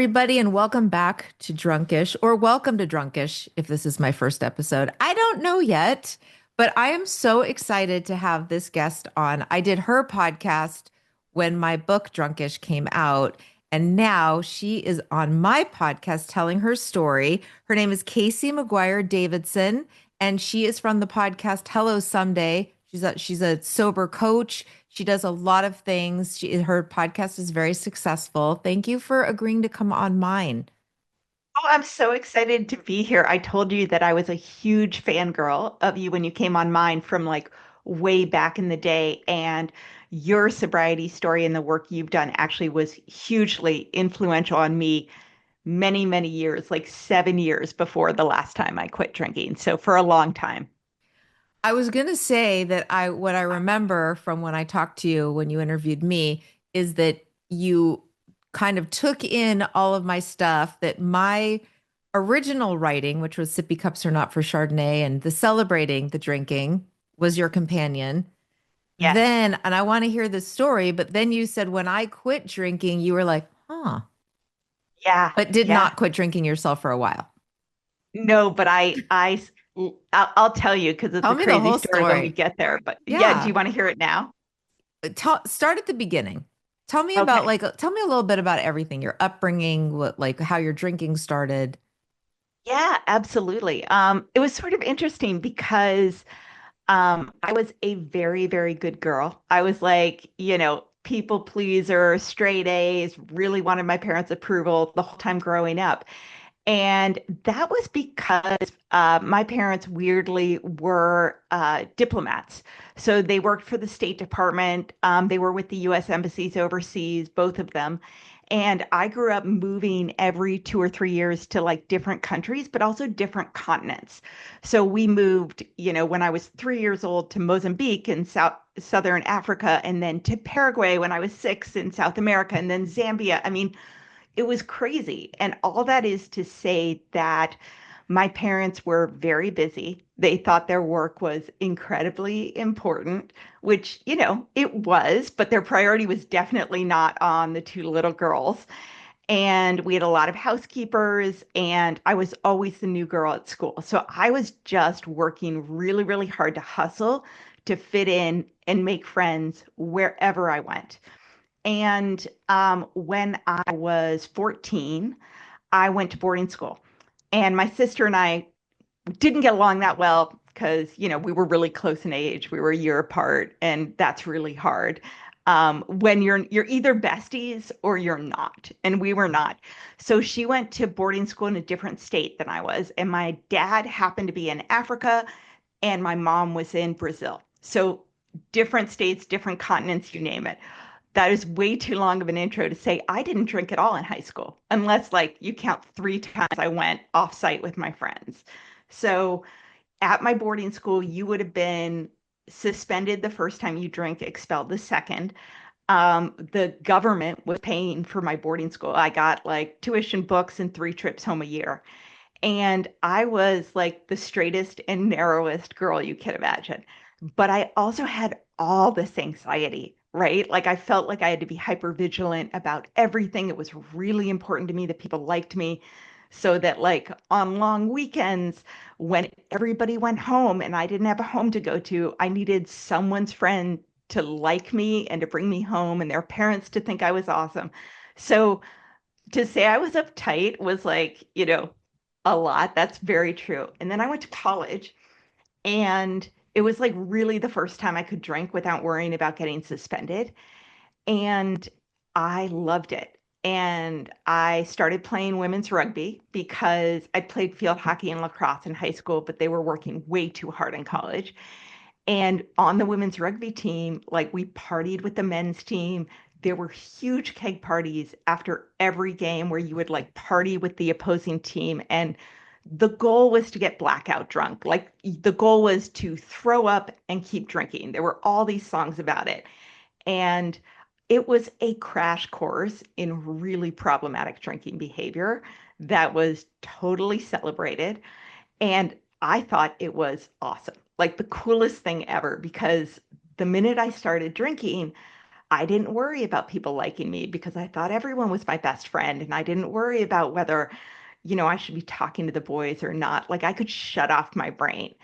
everybody, and welcome back to Drunkish, or welcome to Drunkish if this is my first episode. I don't know yet, but I am so excited to have this guest on. I did her podcast when my book Drunkish came out, and now she is on my podcast telling her story. Her name is Casey Davidson, and she is from the podcast Hello Someday. She's a sober coach. She does a lot of things. Her podcast is very successful. Thank you for agreeing to come on mine. Oh, I'm so excited to be here. I told you that I was a huge fangirl of you when you came on mine from like way back in the day. And your sobriety story and the work you've done actually was hugely influential on me many, many years, like 7 years before the last time I quit drinking. So for a long time. I was going to say that what I remember from when I talked to you when you interviewed me is that you kind of took in all of my stuff, that my original writing, which was Sippy Cups Are Not for Chardonnay, and the celebrating the drinking was your companion. Yes. And I want to hear this story, but then you said when I quit drinking, you were like, huh, Yeah. but did Yeah. not quit drinking yourself for a while. No, but I'll tell you because it's Tell a me the crazy whole story when we story. get there. But yeah, do Yeah. you want to hear it now? Start at the beginning. Okay. Tell me a little bit about everything, your upbringing, how your drinking started. Yeah, absolutely. It was sort of interesting because I was a very, very good girl. I was like, people pleaser, straight A's, really wanted my parents' approval the whole time growing up. And that was because my parents weirdly were diplomats. So they worked for the State Department. They were with the U.S. embassies overseas, both of them. And I grew up moving every 2 or 3 years to like different countries, but also different continents. So we moved, when I was 3 years old to Mozambique in Southern Africa, and then to Paraguay when I was 6 in South America, and then Zambia. I mean, it was crazy. And all that is to say that my parents were very busy. They thought their work was incredibly important, which, it was, but their priority was definitely not on the two little girls. And we had a lot of housekeepers, and I was always the new girl at school. So I was just working really, really hard to hustle, to fit in and make friends wherever I went. And when I was 14, I went to boarding school. And my sister and I didn't get along that well because, we were really close in age. We were a year apart, and that's really hard. When you're either besties or you're not, and we were not. So she went to boarding school in a different state than I was, and my dad happened to be in Africa, and my mom was in Brazil. So different states, different continents, you name it. That is way too long of an intro to say I didn't drink at all in high school, unless like you count 3 times I went off site with my friends. So at my boarding school, you would have been suspended the first time you drink, expelled the second. The government was paying for my boarding school. I got like tuition, books, and 3 trips home a year. And I was like the straightest and narrowest girl you can imagine. But I also had all this anxiety, right? Like I felt like I had to be hyper vigilant about everything. It was really important to me that people liked me. So that like on long weekends, when everybody went home and I didn't have a home to go to, I needed someone's friend to like me and to bring me home and their parents to think I was awesome. So to say I was uptight was like, a lot. That's very true. And then I went to college, and it was like really the first time I could drink without worrying about getting suspended. And I loved it. And I started playing women's rugby because I played field hockey and lacrosse in high school, but they were working way too hard in college. And on the women's rugby team, like we partied with the men's team. There were huge keg parties after every game where you would like party with the opposing team. And the goal was to get blackout drunk. Like the goal was to throw up and keep drinking. There were all these songs about it. And it was a crash course in really problematic drinking behavior that was totally celebrated. And I thought it was awesome, like the coolest thing ever, because the minute I started drinking, I didn't worry about people liking me because I thought everyone was my best friend. And I didn't worry about whether, I should be talking to the boys or not. Like I could shut off my brain.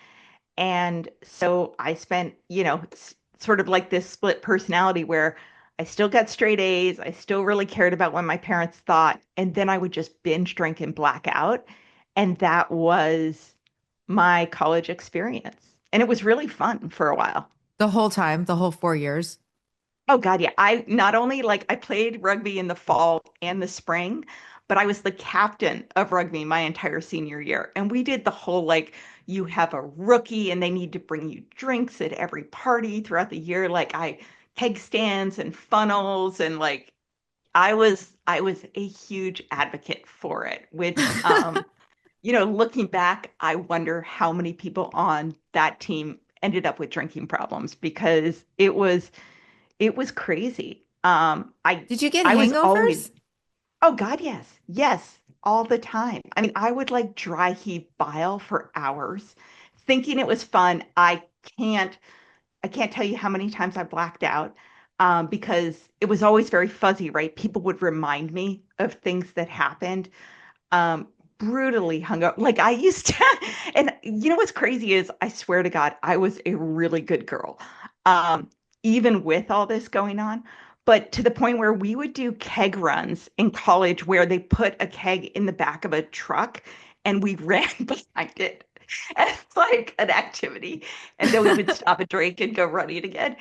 And so I spent, sort of like this split personality where I still got straight A's. I still really cared about what my parents thought. And then I would just binge drink and black out. And that was my college experience. And it was really fun for a while. The whole time, the whole 4 years. Oh God, yeah. I not only like I played rugby in the fall and the spring, but I was the captain of rugby my entire senior year. And we did the whole like you have a rookie and they need to bring you drinks at every party throughout the year. Like I keg stands and funnels and like I was a huge advocate for it, which looking back, I wonder how many people on that team ended up with drinking problems because it was crazy. Did you get I was always, hangovers? oh God, yes, yes, all the time. I mean, I would like dry heave bile for hours, thinking it was fun. Can't, I can't tell you how many times I blacked out, because it was always very fuzzy, right? People would remind me of things that happened. Um, Brutally hung up. Like I used to, and what's crazy is I swear to God, I was a really good girl. Um, Even with all this going on, but to the point where we would do keg runs in college where they put a keg in the back of a truck and we ran behind it as like an activity. And then we would stop and drink and go running again.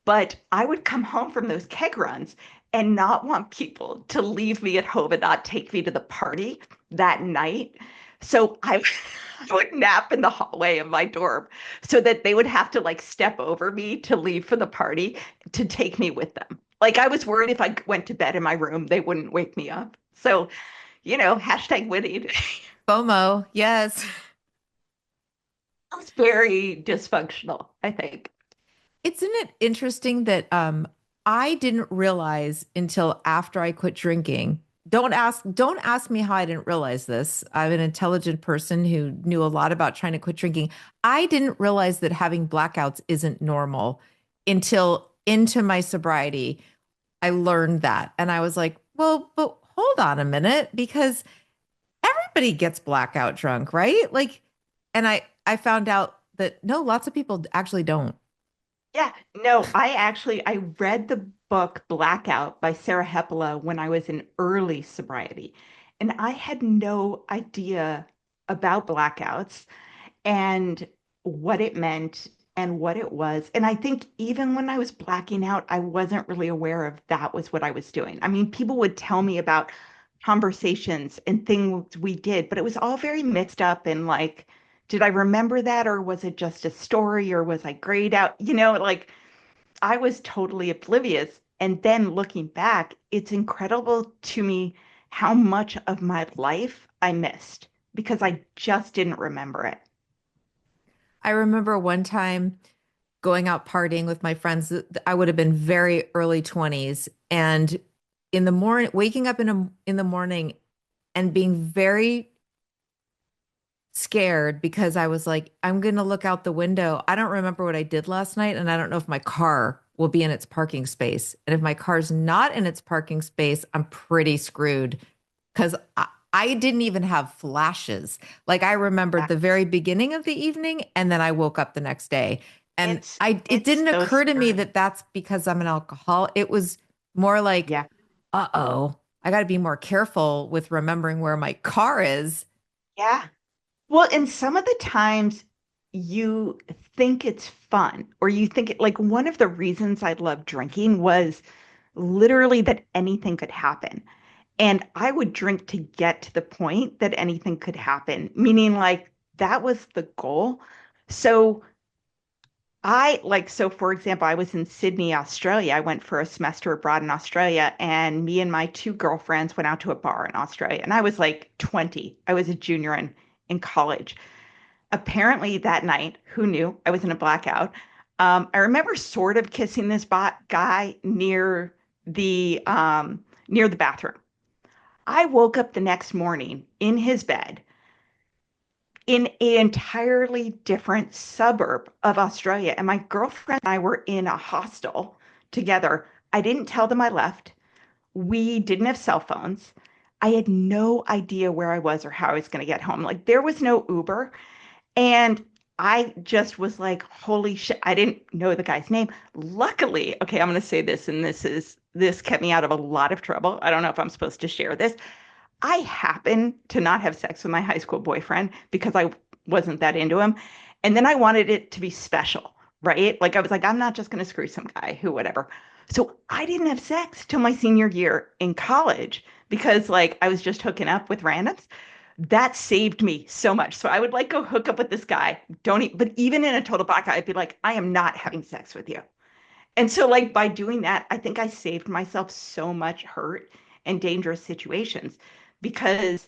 But I would come home from those keg runs and not want people to leave me at home and not take me to the party that night. So I would nap in the hallway of my dorm so that they would have to like step over me to leave for the party to take me with them. Like I was worried if I went to bed in my room, they wouldn't wake me up. So, hashtag winning. FOMO, yes. I was very dysfunctional, I think. Isn't it interesting that I didn't realize until after I quit drinking. Don't ask me how I didn't realize this. I'm an intelligent person who knew a lot about trying to quit drinking. I didn't realize that having blackouts isn't normal until into my sobriety. I learned that. And I was like, well, but hold on a minute, because everybody gets blackout drunk, right? Like, and I found out that no, lots of people actually don't. Yeah, no, I read the book Blackout by Sarah Hepola when I was in early sobriety, and I had no idea about blackouts and what it meant and what it was. And I think even when I was blacking out, I wasn't really aware of that was what I was doing. I mean, people would tell me about conversations and things we did, but it was all very mixed up and like, did I remember that or was it just a story or was I grayed out? Like I was totally oblivious. And then looking back, it's incredible to me how much of my life I missed because I just didn't remember it. I remember one time going out partying with my friends. I would have been very early 20s, and in the morning, waking up in the morning and being very scared because I was like, I'm going to look out the window. I don't remember what I did last night, and I don't know if my car will be in its parking space. And if my car's not in its parking space, I'm pretty screwed because I didn't even have flashes. Like I remembered Yeah, the very beginning of the evening, and then I woke up the next day. And it it's didn't so occur to me scary. that that's because I'm an alcoholic. It was more like, Yeah. uh-oh, I got to be more careful with remembering where my car is. Yeah. Well, and some of the times you think it's fun, or you think it like one of the reasons I loved drinking was literally that anything could happen. And I would drink to get to the point that anything could happen, meaning like that was the goal. So so for example, I was in Sydney, Australia. I went for a semester abroad in Australia, and me and my two girlfriends went out to a bar in Australia. And I was like 20. I was a junior in college. Apparently that night, who knew? I was in a blackout. I remember sort of kissing this guy near the bathroom. I woke up the next morning in his bed in an entirely different suburb of Australia. And my girlfriend and I were in a hostel together I didn't tell them I left. We didn't have cell phones. I had no idea where I was or how I was going to get home. Like there was no Uber. And I just was like, holy shit. I didn't know the guy's name. Luckily, okay, I'm going to say this, and this kept me out of a lot of trouble. I don't know if I'm supposed to share this. I happened to not have sex with my high school boyfriend because I wasn't that into him. And then I wanted it to be special, right? Like I was like, I'm not just going to screw some guy who, whatever. So I didn't have sex till my senior year in college because like I was just hooking up with randoms. That saved me so much. So I would like go hook up with this guy. But even in a total blackout, I'd be like, I am not having sex with you. And so, like, by doing that, I think I saved myself so much hurt and dangerous situations because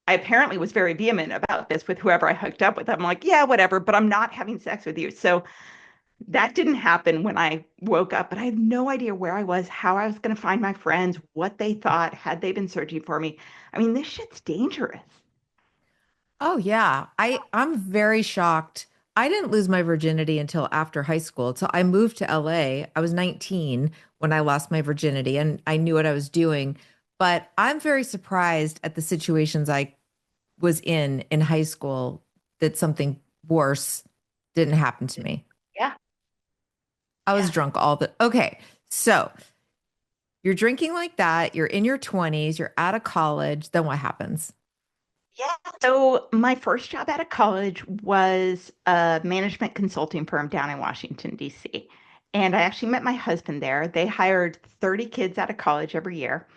I apparently was very vehement about this with whoever I hooked up with. I'm like, yeah, whatever, but I'm not having sex with you. So that didn't happen when I woke up, but I have no idea where I was, how I was going to find my friends, what they thought, had they been searching for me. I mean, this shit's dangerous. Oh yeah. I'm very shocked. I didn't lose my virginity until after high school. So I moved to LA. I was 19 when I lost my virginity and I knew what I was doing. But I'm very surprised at the situations I was in high school that something worse didn't happen to me. Yeah, I was yeah. drunk all the Okay. So you're drinking like that, you're in your 20s, you're out of college, then what happens? Yeah. So my first job out of college was a management consulting firm down in Washington, D.C. And I actually met my husband there. They hired 30 kids out of college every year.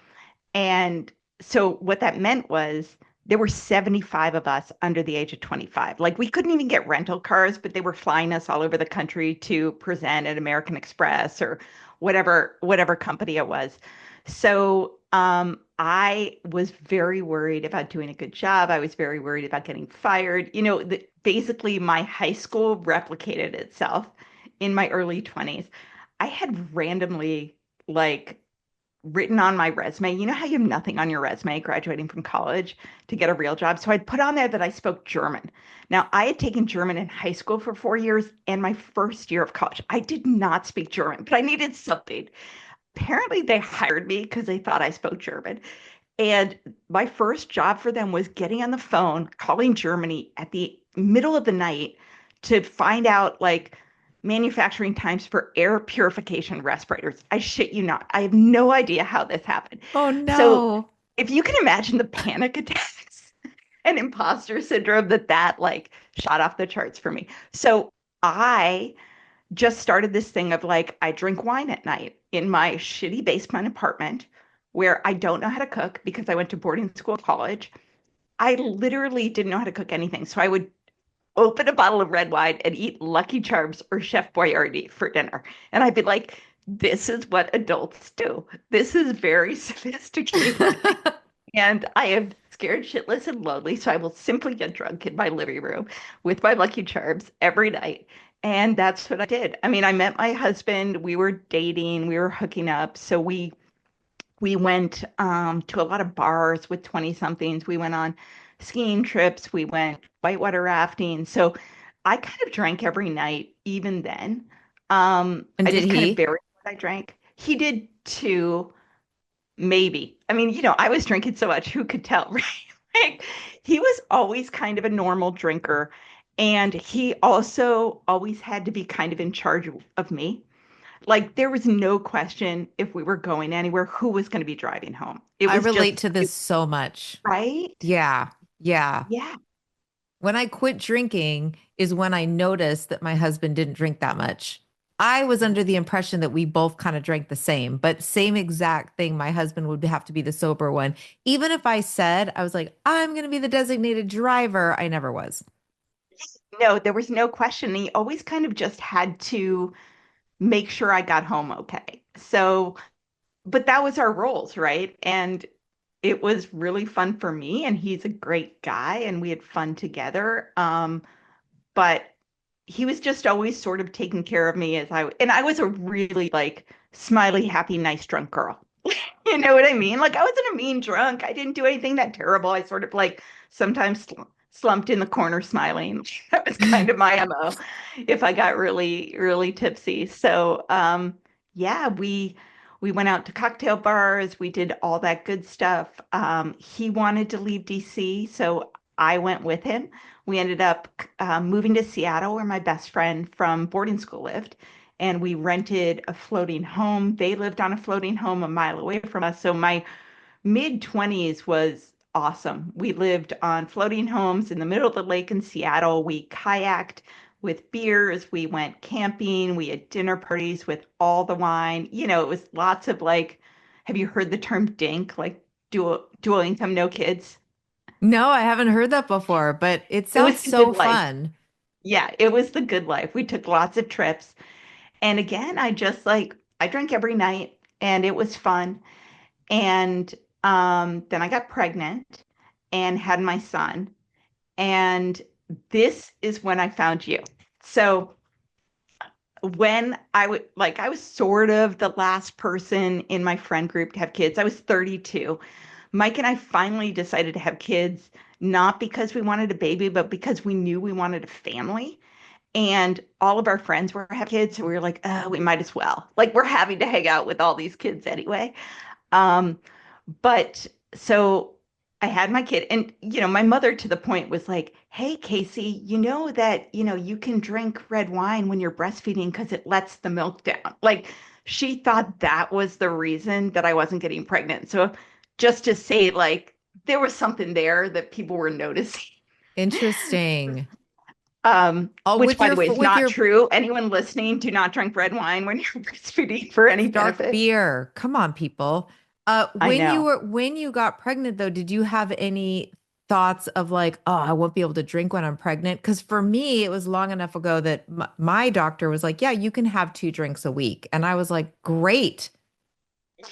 And so what that meant was there were 75 of us under the age of 25. Like we couldn't even get rental cars, but they were flying us all over the country to present at American Express or whatever company it was. So I was very worried about doing a good job. I was very worried about getting fired. Basically my high school replicated itself in my early 20s. I had randomly like written on my resume. You know how you have nothing on your resume graduating from college to get a real job? So I'd put on there that I spoke German. Now, I had taken German in high school for 4 years and my first year of college. I did not speak German, but I needed something. Apparently, they hired me because they thought I spoke German. And my first job for them was getting on the phone, calling Germany at the middle of the night to find out like manufacturing times for air purification respirators. I shit you not. I have no idea how this happened. Oh So no. if you can imagine the panic attacks and imposter syndrome that like shot off the charts for me. So I just started this thing of like, I drink wine at night in my shitty basement apartment where I don't know how to cook because I went to boarding school college. I literally didn't know how to cook anything. So I would open a bottle of red wine and eat Lucky Charms or Chef Boyardee for dinner. And I'd be like, this is what adults do. This is very sophisticated. And I am scared shitless and lonely, so I will simply get drunk in my living room with my Lucky Charms every night. And that's what I did. I mean, I met my husband, we were dating, we were hooking up. So we went to a lot of bars with 20 somethings. We went on skiing trips, we went whitewater rafting. So I kind of drank every night, even then. And I did just kind of he? buried what I drank. He did too. Maybe. I mean, I was drinking so much, who could tell, right? Like, he was always kind of a normal drinker. And he also always had to be kind of in charge of me. Like, there was no question if we were going anywhere, who was going to be driving home. It I was relate just, to this so much. right? Yeah. Yeah. Yeah. When I quit drinking is when I noticed that my husband didn't drink that much. I was under the impression that we both kind of drank the same, but same exact thing. My husband would have to be the sober one. Even if I said, I was like, I'm going to be the designated driver, I never was. No, there was no question. He always kind of just had to make sure I got home okay. So, but that was our roles, right? And it was really fun for me. And he's a great guy and we had fun together. But he was just always sort of taking care of me and I was a really like smiley, happy, nice drunk girl. You know what I mean? Like I wasn't a mean drunk. I didn't do anything that terrible. I sort of like sometimes slumped in the corner smiling. That was kind of my MO if I got really, really tipsy. So yeah, We went out to cocktail bars. We did all that good stuff. He wanted to leave DC, so I went with him. We ended up moving to Seattle, where my best friend from boarding school lived, and we rented a floating home. They lived on a floating home a mile away from us. So my mid 20s was awesome. We lived on floating homes in the middle of the lake in Seattle. We kayaked with beers. We went camping. We had dinner parties with all the wine. It was lots of like, have you heard the term DINK, like dual income, no kids? No, I haven't heard that before, but it It was sounds the good so life. fun. Yeah, it was the good life. We took lots of trips. And again, I drank every night and it was fun. And then I got pregnant and had my son. And this is when I found you. So when I was sort of the last person in my friend group to have kids. I was 32. Mike and I finally decided to have kids, not because we wanted a baby, but because we knew we wanted a family. And all of our friends were having kids, so we were like, oh, we might as well. Like we're having to hang out with all these kids anyway. Um, but so I had my kid, and my mother to the point was like, "Hey, Casey, you know that you can drink red wine when you're breastfeeding because it lets the milk down." Like she thought that was the reason that I wasn't getting pregnant. So just to say, like, there was something there that people were noticing. Interesting. Oh, Which by the way is with not your true. Anyone listening, do not drink red wine when you're breastfeeding for any dark benefit. beer. Come on, people. I know. When you got pregnant though, did you have any thoughts of like, oh, I won't be able to drink when I'm pregnant? Because for me, it was long enough ago that my doctor was like, yeah, you can have 2 drinks a week. And I was like, great,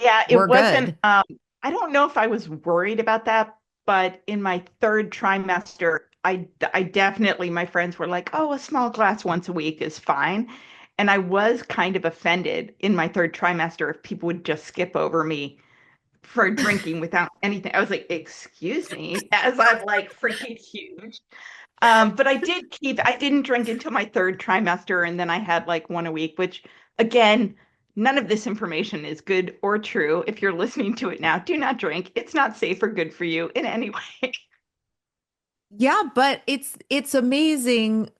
Yeah, we're it wasn't, good. I don't know if I was worried about that, but in my third trimester, I definitely, my friends were like, oh, a small glass once a week is fine. And I was kind of offended in my third trimester if people would just skip over me for drinking without anything. I was like, excuse me, as I'm like freaking huge. But I didn't drink until my third trimester, and then I had like one a week, which again, none of this information is good or true. If you're listening to it now, do not drink. It's not safe or good for you in any way. Yeah, but it's amazing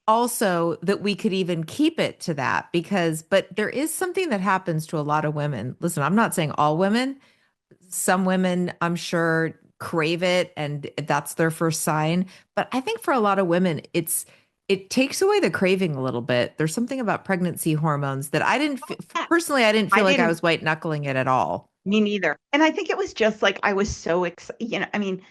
also that we could even keep it to that because but there is something that happens to a lot of women. Listen, I'm not saying all women. Some women, I'm sure, crave it and that's their first sign. But I think for a lot of women, it takes away the craving a little bit. There's something about pregnancy hormones that personally, I didn't I feel like I didn't, was white knuckling it at all. me neither. And I think it was just like I was so excited. I mean,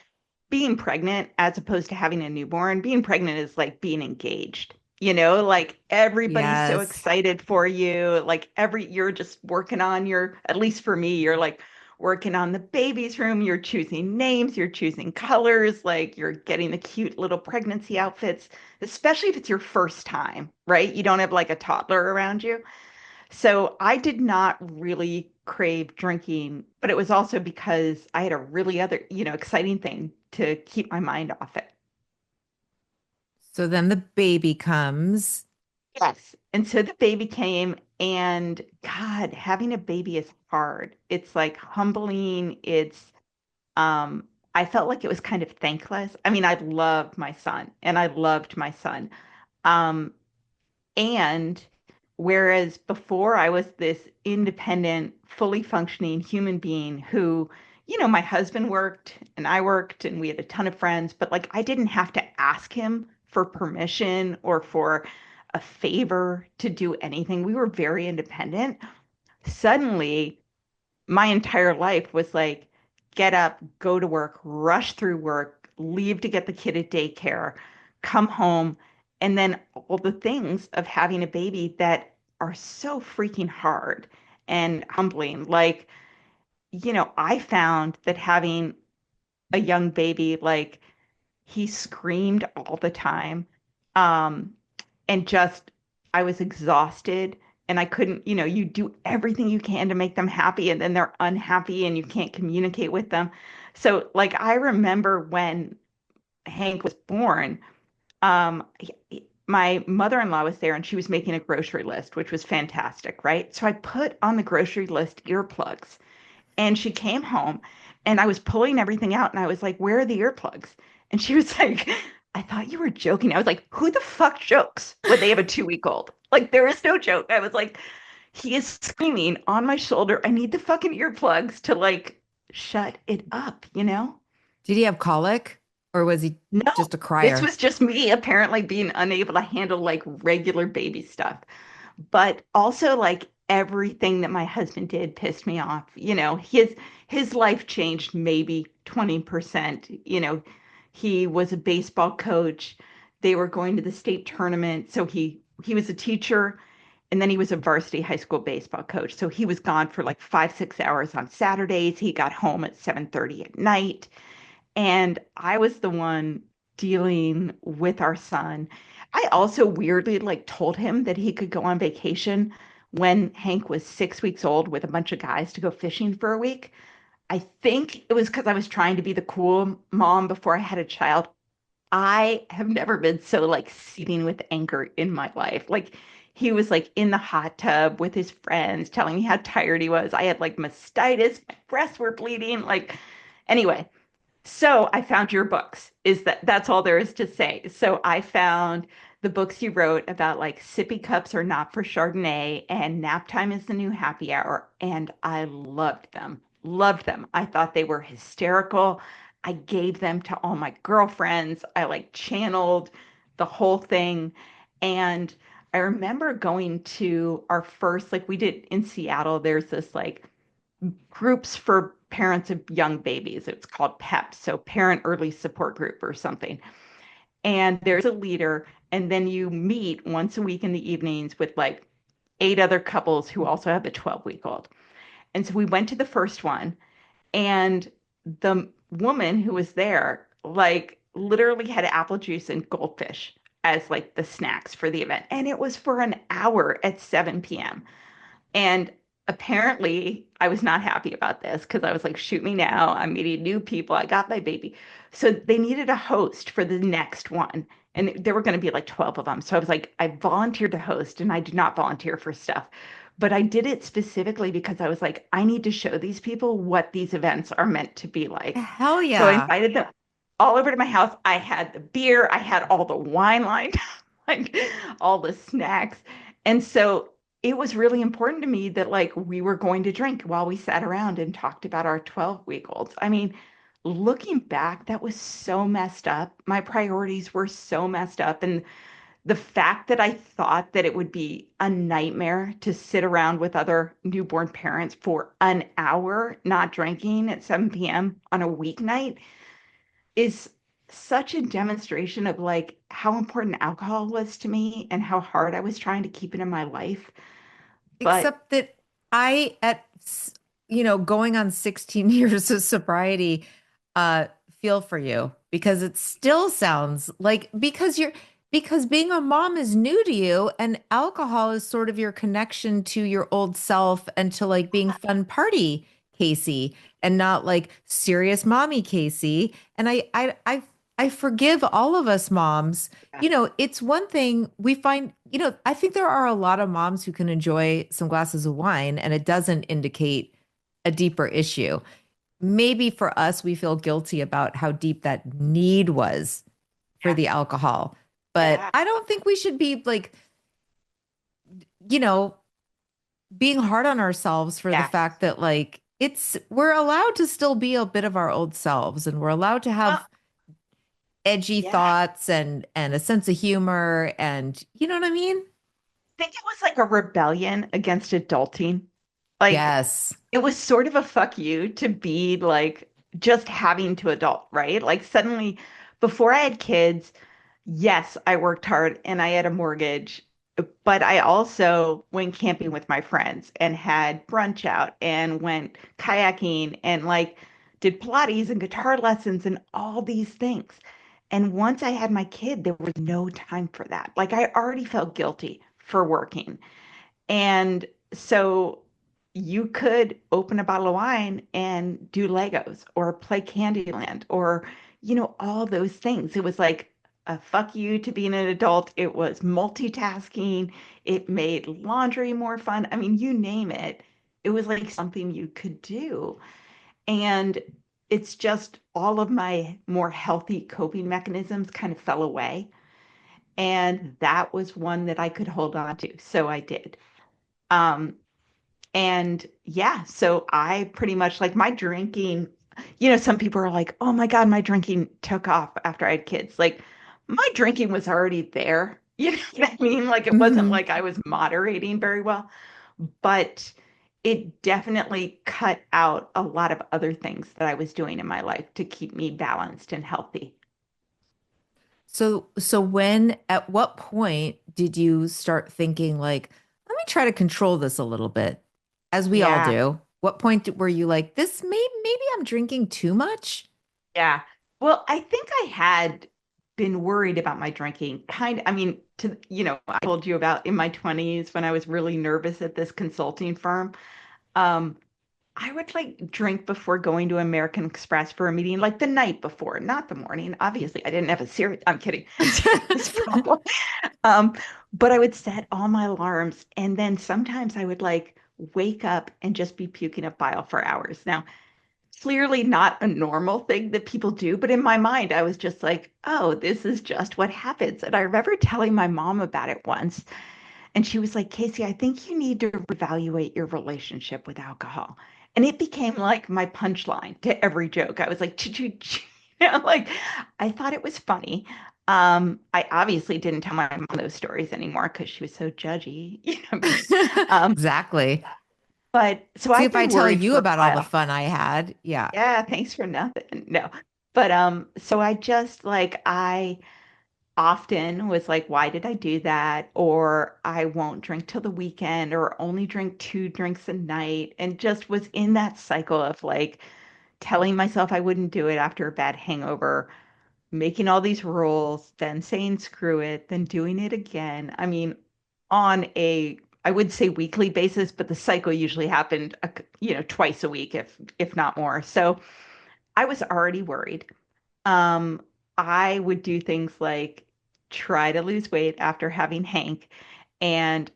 being pregnant as opposed to having a newborn, being pregnant is like being engaged. Like everybody's so Yes. excited for you. Like you're just working on at least for me, you're like working on the baby's room. You're choosing names, you're choosing colors, like you're getting the cute little pregnancy outfits, especially if it's your first time, right? You don't have like a toddler around you. So I did not really crave drinking, but it was also because I had a really exciting thing to keep my mind off it. So then the baby comes. Yes. And so the baby came, and God, having a baby is hard. It's like humbling. Um, I felt like it was kind of thankless. I mean, I loved my son and I loved my son. Um, And whereas before I was this independent, fully functioning human being who, my husband worked and I worked and we had a ton of friends, but like I didn't have to ask him for permission or for a favor to do anything. We were very independent. Suddenly, my entire life was like get up, go to work, rush through work, leave to get the kid at daycare, come home, and then all the things of having a baby that are so freaking hard and humbling. Like, I found that having a young baby, like he screamed all the time. Um, and just I was exhausted and I couldn't, you do everything you can to make them happy and then they're unhappy and you can't communicate with them. So like I remember when Hank was born, um my mother-in-law was there and she was making a grocery list, which was fantastic, right? So I put on the grocery list earplugs and she came home and I was pulling everything out and I was like, "Where are the earplugs?" And she was like, "I thought you were joking." I was like, "Who the fuck jokes when they have a 2 week old? Like, there is no joke." I was like, he is screaming on my shoulder. I need the fucking earplugs to like shut it up, you know? Did he have colic or was he No, just a this crier? was just me apparently being unable to handle like regular baby stuff. But also like everything that my husband did pissed me off. His life changed maybe 20%. He was a baseball coach. They were going to the state tournament. So he was a teacher and then he was a varsity high school baseball coach. So he was gone for like 5, 6 hours on Saturdays. He got home at 7:30 at night. And I was the one dealing with our son. I also weirdly like told him that he could go on vacation when Hank was 6 weeks old with a bunch of guys to go fishing for a week. I think it was because I was trying to be the cool mom before I had a child. I have never been so like seething with anger in my life. Like he was like in the hot tub with his friends telling me how tired he was. I had like mastitis, my breasts were bleeding. Like anyway, so I found your books. That's all there is to say. So I found the books you wrote about like sippy cups are not for Chardonnay and nap time is the new happy hour. And I loved them. Loved them. I thought they were hysterical. I gave them to all my girlfriends. I like channeled the whole thing. And I remember going to our first, like we did in Seattle, there's this like groups for parents of young babies. It's called PEP, so Parent Early Support Group or something. And there's a leader, and then you meet once a week in the evenings with like 8 other couples who also have a 12-week-old. And so we went to the first one, and the woman who was there, like, literally had apple juice and goldfish as like the snacks for the event. And it was for an hour at 7 p.m. And apparently, I was not happy about this because I was like, shoot me now. I'm meeting new people. I got my baby. So they needed a host for the next one. And there were going to be like 12 of them. So I was like, I volunteered to host and I do not volunteer for stuff. But I did it specifically because I was like, I need to show these people what these events are meant to be like. Hell So I yeah. invited them all over to my house. I had the beer, I had all the wine lined, like all the snacks. And so it was really important to me that like we were going to drink while we sat around and talked about our 12-week-olds. I mean, looking back, that was so messed up. My priorities were so messed up. And the fact that I thought that it would be a nightmare to sit around with other newborn parents for an hour not drinking at 7 p.m. on a weeknight is such a demonstration of like how important alcohol was to me and how hard I was trying to keep it in my life. But Except that I, going on 16 years of sobriety, uh, feel for you because it still sounds like because being a mom is new to you and alcohol is sort of your connection to your old self and to like being fun party Casey and not like serious mommy Casey. And I forgive all of us moms. It's one thing we find, I think there are a lot of moms who can enjoy some glasses of wine and it doesn't indicate a deeper issue. Maybe for us, we feel guilty about how deep that need was for yeah, the alcohol. But yeah, I don't think we should be like, you know, being hard on ourselves for the yeah. fact that like we're allowed to still be a bit of our old selves and we're allowed to Well, have edgy yeah. I thoughts and a sense of humor and you know what I mean? think it was like a rebellion against adulting. Like Yes. it was sort of a fuck you to be like just having to adult, right? Like suddenly before I had kids, yes, I worked hard and I had a mortgage, but I also went camping with my friends and had brunch out and went kayaking and like did Pilates and guitar lessons and all these things. And once I had my kid, there was no time for that. Like I already felt guilty for working. And so you could open a bottle of wine and do Legos or play Candyland or, all those things. It was like a fuck you to being an adult. It was multitasking. It made laundry more fun. I mean, you name it. It was like something you could do. And it's just all of my more healthy coping mechanisms kind of fell away. And that was one that I could hold on to. So I did. Um, and yeah, so I pretty much like my drinking, some people are like, oh my God, my drinking took off after I had kids. Like my drinking was already there. You know what I mean? Like it wasn't Mhm. like I was moderating very well, but it definitely cut out a lot of other things that I was doing in my life to keep me balanced and healthy. So at what point did you start thinking like, let me try to control this a little bit, as we all Yeah. do? What point were you like, this maybe I'm drinking too much? Yeah. Well, I think I had been worried about my drinking. I mean, I told you about in my 20s when I was really nervous at this consulting firm. Um, I would like drink before going to American Express for a meeting, like the night before, not the morning. Obviously, I didn't have a serious, I'm kidding, serious problem. Um, but I would set all my alarms, and then sometimes I would like wake up and just be puking up bile for hours. Now, clearly not a normal thing that people do, but in my mind, I was just like, oh, this is just what happens. And I remember telling my mom about it once, and she was like, Casey, I think you need to reevaluate your relationship with alcohol. And it became like my punchline to every joke. I was like, like I thought it was funny. I obviously didn't tell my mom those stories anymore because she was so judgy, me. Um, Exactly. but so See, I'd if I been tell worried you for a about all the while. fun I had, yeah. Yeah, thanks for nothing. No. But so I just like I often was like, why did I do that? Or I won't drink till the weekend or only drink 2 drinks a night and just was in that cycle of like telling myself I wouldn't do it after a bad hangover, making all these rules, then saying screw it, then doing it again. I mean, on a I would say weekly basis, but the cycle usually happened, twice a week, if not more. So I was already worried. Um, I would do things like try to lose weight after having Hank. And,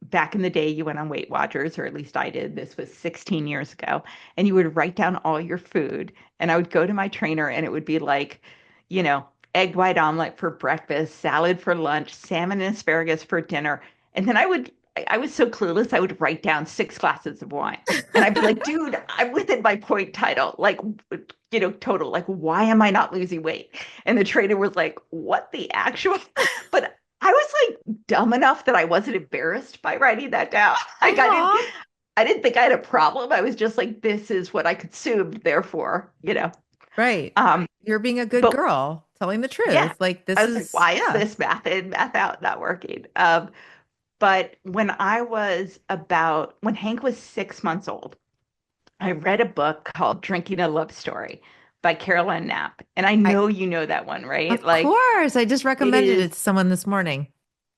back in the day, you went on Weight Watchers, or at least I did. This was 16 years ago. And you would write down all your food. And I would go to my trainer, and it would be like, you know, egg white omelet for breakfast, salad for lunch, salmon and asparagus for dinner. And then I was so clueless, I would write down 6 glasses of wine. And I'd be like, dude, I'm within my point title. Like, total. Like, why am I not losing weight? And the trainer was like, what the actual? But I was like dumb enough that I wasn't embarrassed by writing that down. Like, Aw, I didn't think I had a problem. I was just like, this is what I consumed, therefore, right. Um, You're being a good but girl, telling the yeah, truth. Like I this was like, is, why is yeah. this math out not working? But when Hank was 6 months old, I read a book called Drinking a Love Story by Caroline Knapp. And I I know you know that one, right? Of Like course, I just it recommended is it to someone this morning.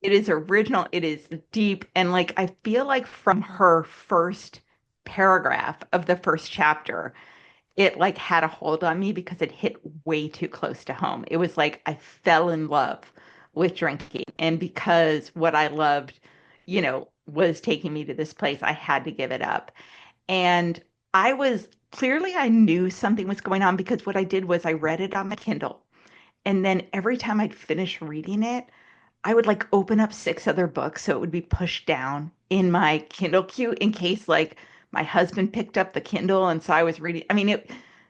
it is original, it is deep, and like I feel like from her first paragraph of the first chapter, it like had a hold on me because it hit way too close to home. It was like I fell in love with drinking. And because what I loved, was taking me to this place, I had to give it up. And I knew something was going on because what I did was I read it on my Kindle. And then every time I'd finish reading it, I would like open up 6 other books so it would be pushed down in my Kindle queue in case like my husband picked up the Kindle and so I was reading. I mean,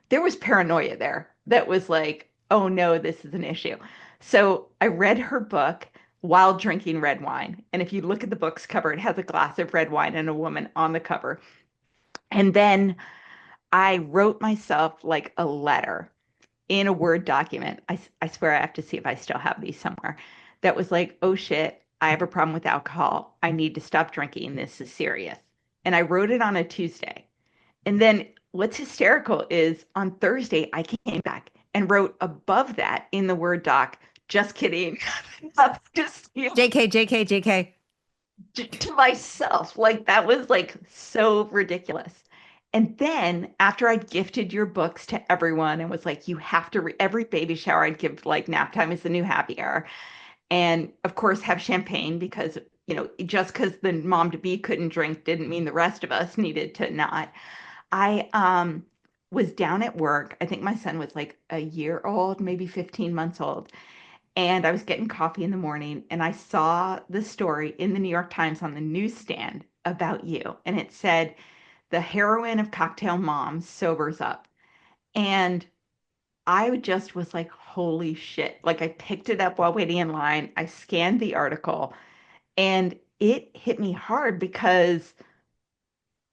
there was paranoia there that was like, oh no, this is an issue. So I read her book while drinking red wine. And if you look at the book's cover, it has a glass of red wine and a woman on the cover. And then I wrote myself like a letter in a Word document. I swear I have to see if I still have these somewhere. That was like, oh shit, I have a problem with alcohol. I need to stop drinking. This is serious. And I wrote it on a Tuesday. And then what's hysterical is on Thursday, I came back and wrote above that in the Word doc, just kidding. Just JK, JK, JK. to myself. Like that was like so ridiculous. And then after I'd gifted your books to everyone and was like, you have to every baby shower, I'd give like nap time is the new happy hour. And of course, have champagne because, just because the mom to be couldn't drink didn't mean the rest of us needed to not. I was down at work. I think my son was like a year old, maybe 15 months old. And I was getting coffee in the morning and I saw the story in the New York Times on the newsstand about you. And it said, the heroine of cocktail moms sobers up. And I just was like, holy shit. Like I picked it up while waiting in line. I scanned the article and it hit me hard because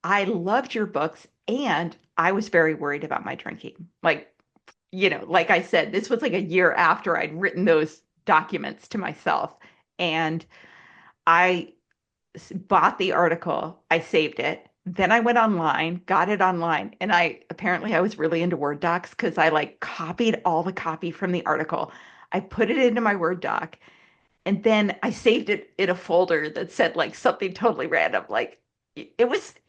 I loved your books and I was very worried about my drinking. Like I said, this was like a year after I'd written those documents to myself. And I bought the article, I saved it. Then I went online, got it online, and I was really into Word docs because I like copied all the copy from the article. I put it into my Word doc, and then I saved it in a folder that said like something totally random. Like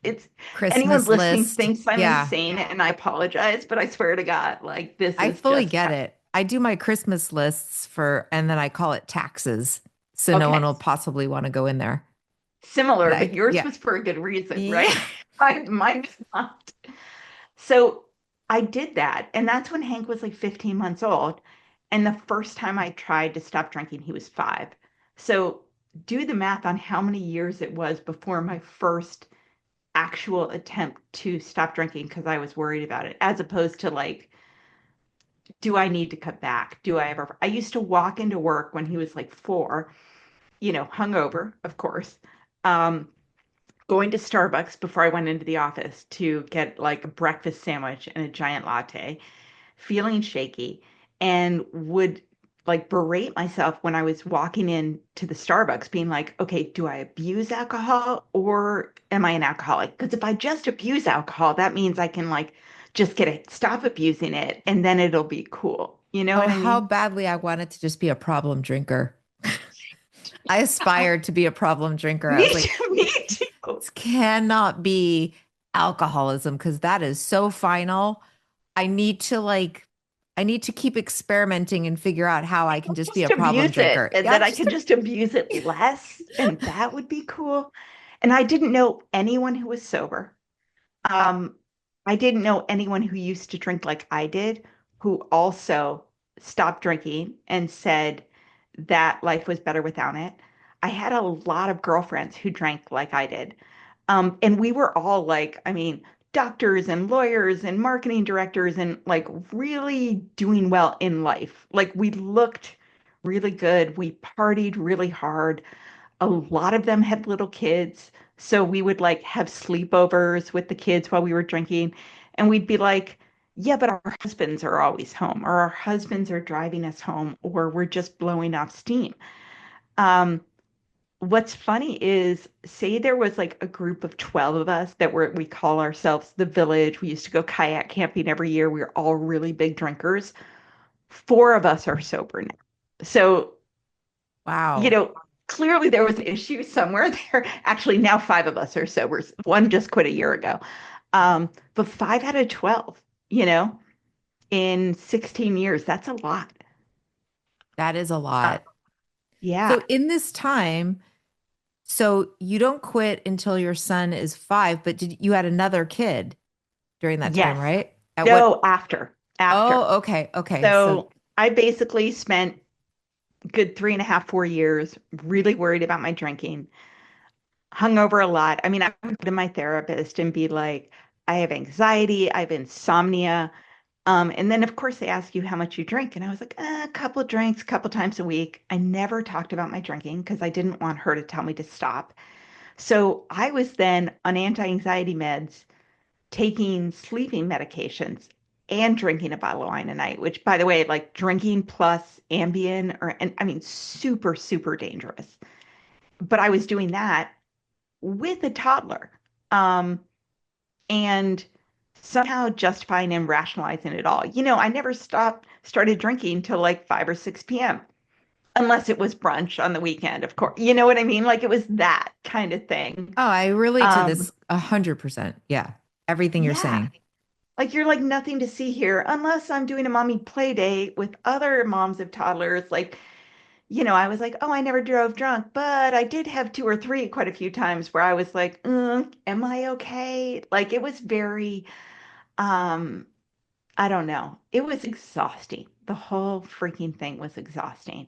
it's anyone Christmas listening list. thinks I'm Yeah. insane, and I apologize, but I swear to God, like this I is fully just get how. it. I do my Christmas lists and then I call it taxes. So no one Okay, will possibly want to go in there. But similar, but I, yours yeah. was for a good reason, Yeah. right? Mine was not. So I did that. And that's when Hank was like 15 months old. And the first time I tried to stop drinking, he was 5. So do the math on how many years it was before my first actual attempt to stop drinking because I was worried about it, as opposed to like, do I need to cut back? Do I ever? I used to walk into work when he was like 4, hungover, of course. Um, Going to Starbucks before I went into the office to get like a breakfast sandwich and a giant latte, feeling shaky, and would like berate myself when I was walking in to the Starbucks, being like, okay, do I abuse alcohol or am I an alcoholic? Because if I just abuse alcohol, that means I can like just get it, stop abusing it, and then it'll be cool. You know Oh, what I how mean? badly I wanted to just be a problem drinker. I aspired to be a problem drinker. I Me was like, too, me too. this cannot be alcoholism because that is so final. I need to like, I need to keep experimenting and figure out how I can just be a Just problem abuse it drinker. and Yeah, then I could just abuse it less and that would be cool. And I didn't know anyone who was sober. Um, I didn't know anyone who used to drink like I did, who also stopped drinking and said that life was better without it. I had a lot of girlfriends who drank like I did. And we were all like, I mean, doctors and lawyers and marketing directors and like really doing well in life. Like we looked really good. We partied really hard. A lot of them had little kids. So we would like have sleepovers with the kids while we were drinking. And we'd be like, yeah, but our husbands are always home, or our husbands are driving us home, or we're just blowing off steam. Um, what's funny is, say there was like a group of 12 of us we call ourselves the village. We used to go kayak camping every year. We were all really big drinkers. 4 of us are sober now. So you wow. know, clearly there was an issue somewhere there. Actually, now 5 of us are sober. One just quit a year ago. But 5 out of 12, in 16 years, that's a lot. That is a Uh, lot. So yeah. in this time, so you don't quit until your son is 5, but you had another kid during that time, Yes. right? At what? No, after. Oh, okay. Okay. So So I basically spent good 3.5, 4 years really worried about my drinking, hung over a lot. I mean, I would go to my therapist and be like, I have anxiety, I have insomnia. And then, of course, they ask you how much you drink. And I was like, a couple of drinks, a couple times a week. I never talked about my drinking because I didn't want her to tell me to stop. So I was then on anti-anxiety meds, taking sleeping medications and drinking a bottle of wine a night, which, by the way, like drinking plus Ambien, and I mean, super, super dangerous. But I was doing that with a toddler. Um, and somehow justifying and rationalizing it all. I never started drinking till like 5 or 6 p.m. unless it was brunch on the weekend, of course. You know what I mean? Like it was that kind of thing. oh, I relate to Um, this 100%. Yeah. everything you're Yeah. saying. Like you're like nothing to see here unless I'm doing a mommy play date with other moms of toddlers. Like, I was like, oh, I never drove drunk, but I did have two or three quite a few times where I was like, am I okay? Like it was very, um, I don't know. It was exhausting. The whole freaking thing was exhausting.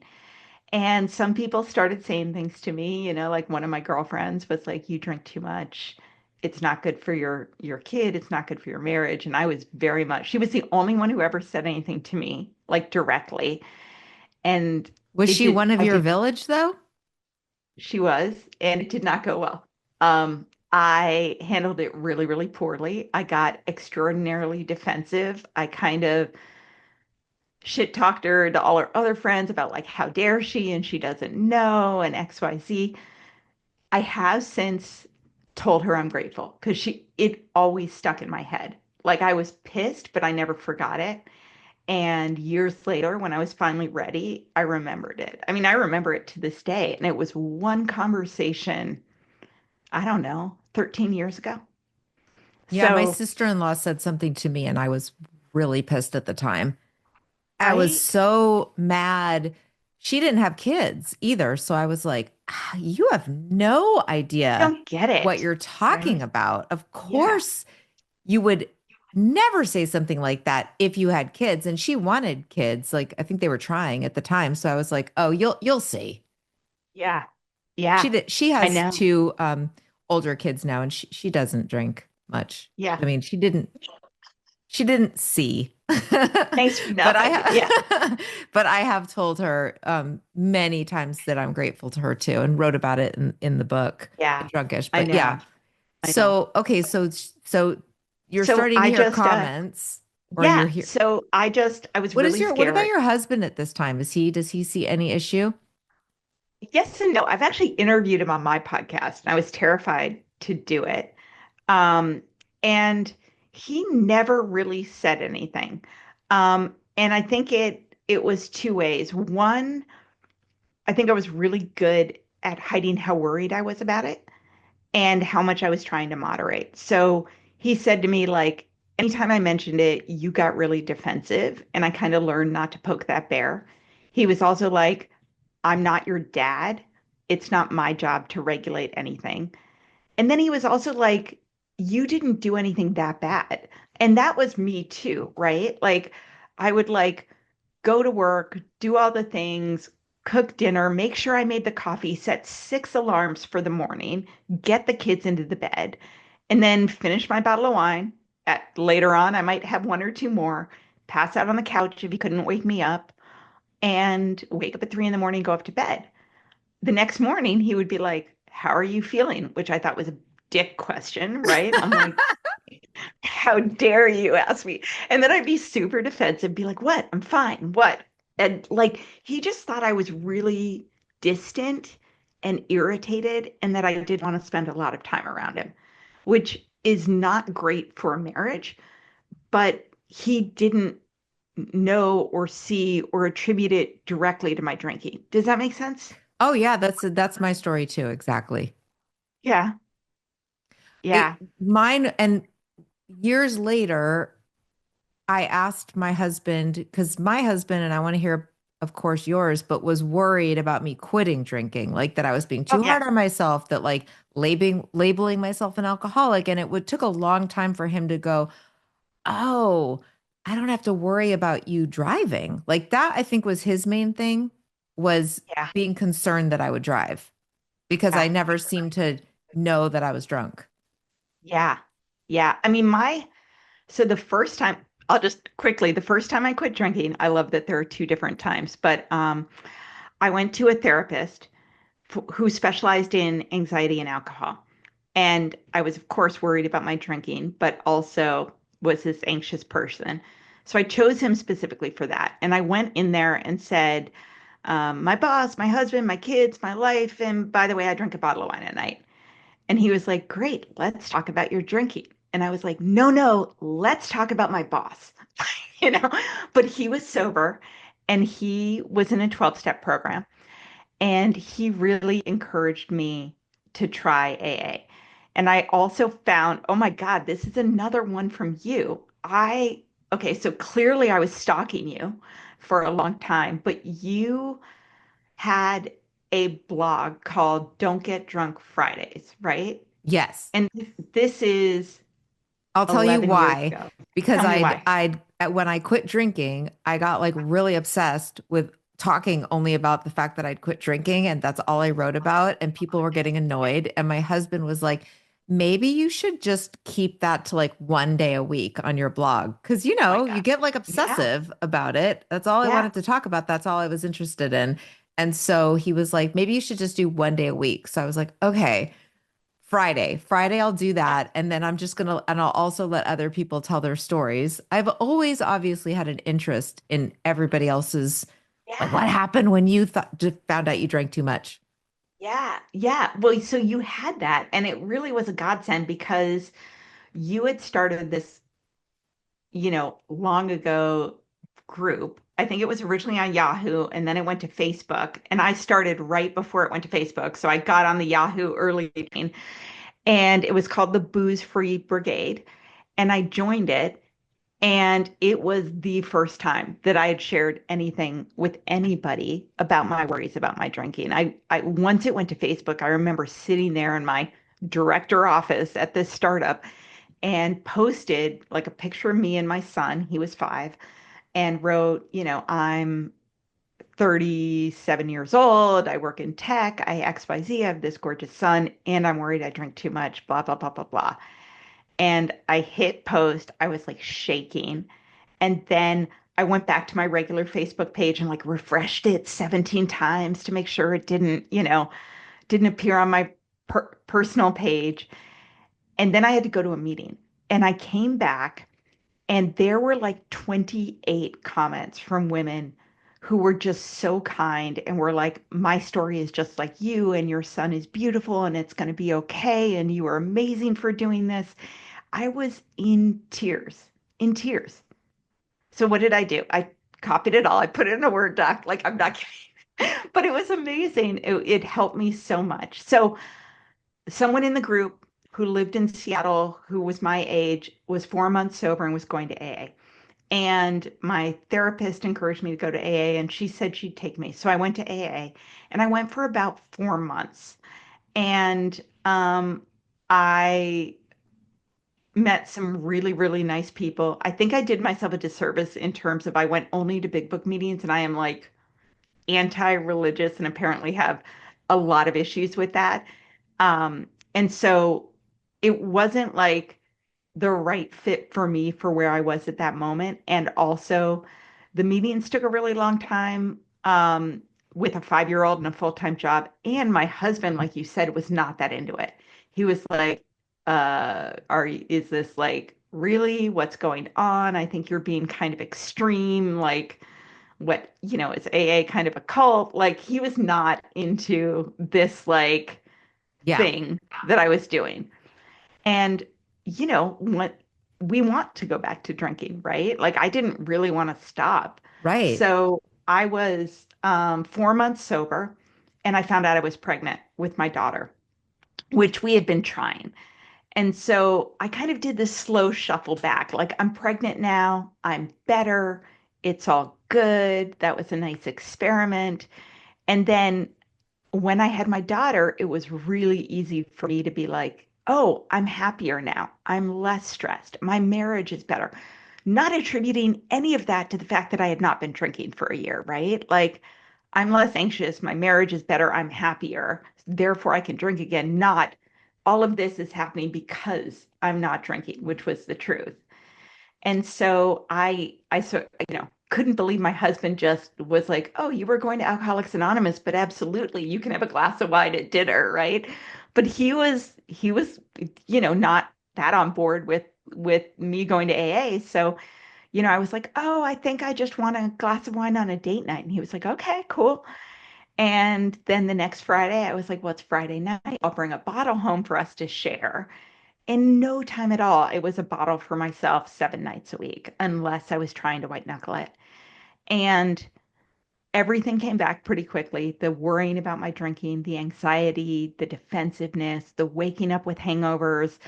And some people started saying things to me, like one of my girlfriends was like, you drink too much. It's not good for your kid. It's not good for your marriage. And I was very much, she was the only one who ever said anything to me, like directly. And Was it she did, one of I your did, village though? she was, and it did not go well. I handled it really, really poorly. I got extraordinarily defensive. I kind of shit talked her to all her other friends about like, how dare she, and she doesn't know, and XYZ. I have since told her I'm grateful because it always stuck in my head. Like I was pissed, but I never forgot it. And years later, when I was finally ready, I remembered it. I mean, I remember it to this day. And it was one conversation, I don't know, 13 years ago. Yeah, my So, sister-in-law said something to me and I was really pissed at the time. I was right? so mad. She didn't have kids either. So I was like, you have no You idea don't get what it. you're talking Right? about. Of Yeah. course, you would never say something like that if you had kids. And she wanted kids. Like I think they were trying at the time. So I was like, oh, you'll see. Yeah. Yeah. She I has know. two older kids now and she doesn't drink much. Yeah. I mean, she didn't see. Thanks for But nothing. Yeah. but I have told her many times that I'm grateful to her too and wrote about it in the book, Yeah. Drunkish. I But yeah. know. I know. So okay, so you're So starting to I hear just comments or you're yeah, here. so I was really What about scared. your husband at this time? Does he see any issue? Yes and no. I've actually interviewed him on my podcast, and I was terrified to do it. Um, and he never really said anything. And I think it was two ways. One, I think I was really good at hiding how worried I was about it and how much I was trying to moderate. So he said to me, like, anytime I mentioned it, you got really defensive. And I kind of learned not to poke that bear. He was also like, I'm not your dad. It's not my job to regulate anything. And then he was also like, you didn't do anything that bad. And that was me too, right? Like, I would like go to work, do all the things, cook dinner, make sure I made the coffee, set six alarms for the morning, get the kids into the bed, and then finish my bottle of wine. Later on, I might have one or two more, pass out on the couch if he couldn't wake me up, and wake up at 3 in the morning, go up to bed. The next morning, he would be like, how are you feeling? Which I thought was a dick question, right? I'm like, how dare you ask me? And then I'd be super defensive, be like, what? I'm fine. What? And like, he just thought I was really distant and irritated and that I did want to spend a lot of time around him, which is not great for a marriage, but he didn't know or see or attribute it directly to my drinking. Does that make sense? Oh yeah, that's my story too, exactly. Yeah. Yeah. Mine and years later I asked my husband, because my husband, and I want to hear, of course, yours, but was worried about me quitting drinking, like that I was being Oh, too yeah. hard on myself, that like labeling myself an alcoholic. And it would took a long time for him to go, oh, I don't have to worry about you driving. Like that, I think was his main thing, was Yeah. being concerned that I would drive because I Yeah. never seemed to know that I was drunk. Yeah. Yeah. I mean, so the first time, I'll just quickly, the first time I quit drinking, I love that there are two different times, but I went to a therapist who specialized in anxiety and alcohol. And I was, of course, worried about my drinking, but also was this anxious person. So I chose him specifically for that. And I went in there and said, my boss, my husband, my kids, my life. And by the way, I drink a bottle of wine at night. And he was like, great, let's talk about your drinking. And I was like, no, no, let's talk about my boss, you know? But he was sober and he was in a 12-step program. And he really encouraged me to try AA. And I also found, oh my God, this is another one from you. Okay, so clearly I was stalking you for a long time, but you had a blog called Don't Get Drunk Fridays, right? Yes. And this is I'll tell you 11 years why. ago. Because Tell me why. when I quit drinking, I got like really obsessed with talking only about the fact that I'd quit drinking and that's all I wrote about. And people were getting annoyed. And my husband was like, maybe you should just keep that to like 1 day a week on your blog. Cause My you God. get like Yeah. obsessive about it. That's all I Yeah. wanted to talk about. That's all I was interested in. And so he was like, maybe you should just do 1 day a week. So I was like, okay. Friday, I'll do Yeah. that. And then and I'll also let other people tell their stories. I've always obviously had an interest in everybody else's, like, Yeah. what happened when you thought, just found out you drank too much? Yeah. Yeah. Well, so you had that, and it really was a godsend because you had started this, long ago group. I think it was originally on Yahoo and then it went to Facebook. And I started right before it went to Facebook. So I got on the Yahoo early and it was called the Booze Free Brigade. And I joined it. And it was the first time that I had shared anything with anybody about my worries about my drinking. I once it went to Facebook, I remember sitting there in my director office at this startup and posted like a picture of me and my son, he was 5, and wrote, I'm 37 years old, I work in tech, I XYZ, I have this gorgeous son, and I'm worried I drink too much, blah, blah, blah, blah, blah. And I hit post, I was like shaking. And then I went back to my regular Facebook page and like refreshed it 17 times to make sure it didn't appear on my personal page. And then I had to go to a meeting. And I came back and there were like 28 comments from women who were just so kind and were like, my story is just like you, and your son is beautiful, and it's going to be okay. And you are amazing for doing this. I was in tears, in tears. So what did I do? I copied it all. I put it in a Word doc. Like, I'm not kidding. But it was amazing. It helped me so much. So someone in the group who lived in Seattle, who was my age, was 4 months sober and was going to AA. And my therapist encouraged me to go to AA, and she said she'd take me. So I went to AA, and I went for about 4 months. And I met some really, really nice people. I think I did myself a disservice in terms of I went only to big book meetings, and I am like anti-religious and apparently have a lot of issues with that. And so it wasn't like the right fit for me for where I was at that moment. And also, the meetings took a really long time with a 5-year-old and a full-time job. And my husband, like you said, was not that into it. He was like, is this like really what's going on? I think you're being kind of extreme. Like, is AA kind of a cult? Like, he was not into this like Yeah, thing that I was doing. And, what we want to go back to drinking, right? Like I didn't really want to stop. right. So I was 4 months sober and I found out I was pregnant with my daughter, which we had been trying. And so I kind of did this slow shuffle back. Like I'm pregnant now, I'm better, it's all good. That was a nice experiment. And then when I had my daughter, it was really easy for me to be like, oh, I'm happier now. I'm less stressed. My marriage is better. Not attributing any of that to the fact that I had not been drinking for a year, right? Like, I'm less anxious. My marriage is better. I'm happier. Therefore, I can drink again. Not all of this is happening because I'm not drinking, which was the truth. And so couldn't believe my husband just was like, "Oh, you were going to Alcoholics Anonymous, but absolutely, you can have a glass of wine at dinner, right?" But he was, not that on board with me going to AA. So, I was like, "Oh, I think I just want a glass of wine on a date night." And he was like, "Okay, cool." And then the next Friday, I was like, "Well, it's Friday night. I'll bring a bottle home for us to share." In no time at all, it was a bottle for myself 7 nights a week, unless I was trying to white knuckle it. And everything came back pretty quickly. The worrying about my drinking, the anxiety, the defensiveness, the waking up with hangovers,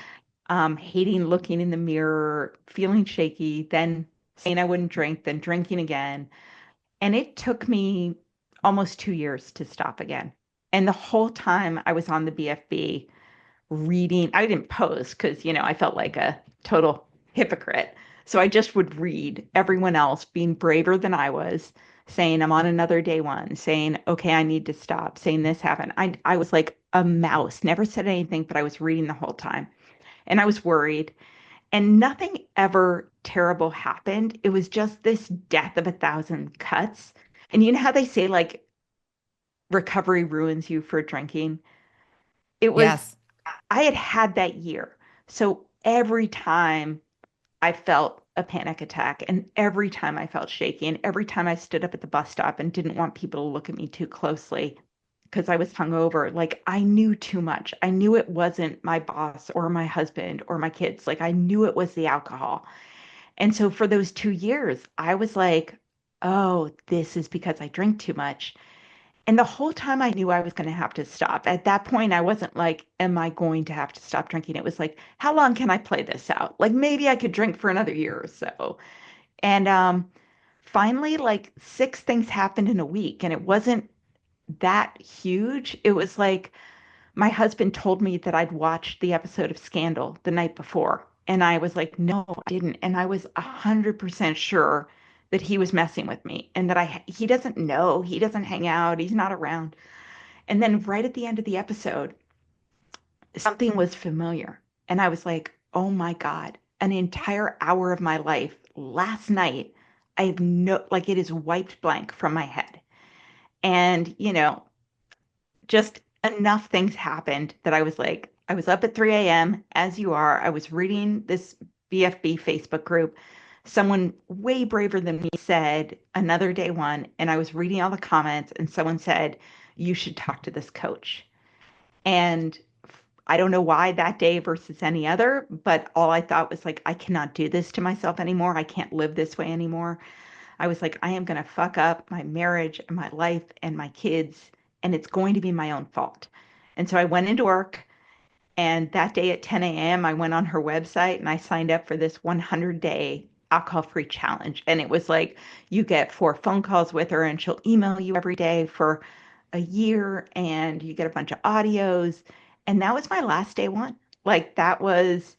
hating looking in the mirror, feeling shaky, then saying I wouldn't drink, then drinking again. And it took me almost 2 years to stop again. And the whole time I was on the BFB reading, I didn't post because, I felt like a total hypocrite. So I just would read everyone else being braver than I was, saying I'm on another day one, saying, okay, I need to stop, saying this happened. I was like a mouse, never said anything, but I was reading the whole time. And I was worried. And nothing ever terrible happened. It was just this death of a thousand cuts. And you know how they say like recovery ruins you for drinking? It was, Yes. I had had that year. So every time I felt a panic attack, and every time I felt shaky, and every time I stood up at the bus stop and didn't want people to look at me too closely because I was hungover, like I knew too much. I knew it wasn't my boss or my husband or my kids. Like I knew it was the alcohol. And so for those 2 years, I was like, oh, this is because I drink too much. And the whole time I knew I was going to have to stop. At that point, I wasn't like, am I going to have to stop drinking? It was like, how long can I play this out? Like maybe I could drink for another year or so. And finally, like six things happened in a week, and it wasn't that huge. It was like my husband told me that I'd watched the episode of Scandal the night before. And I was like, no, I didn't. And I was 100% sure that he was messing with me and that he doesn't know, he doesn't hang out, he's not around. And then right at the end of the episode, something was familiar. And I was like, oh my God, an entire hour of my life last night, I have no, like it is wiped blank from my head. And, just enough things happened that I was like, I was up at 3 a.m. as you are. I was reading this BFB Facebook group. Someone way braver than me said another day one, and I was reading all the comments, and someone said, you should talk to this coach. And I don't know why that day versus any other, but all I thought was like, I cannot do this to myself anymore. I can't live this way anymore. I was like, I am going to fuck up my marriage and my life and my kids, and it's going to be my own fault. And so I went into work, and that day at 10 a.m., I went on her website and I signed up for this 100-day alcohol-free challenge. And it was like you get 4 phone calls with her, and she'll email you every day for a year, and you get a bunch of audios. And that was my last day one. Like that was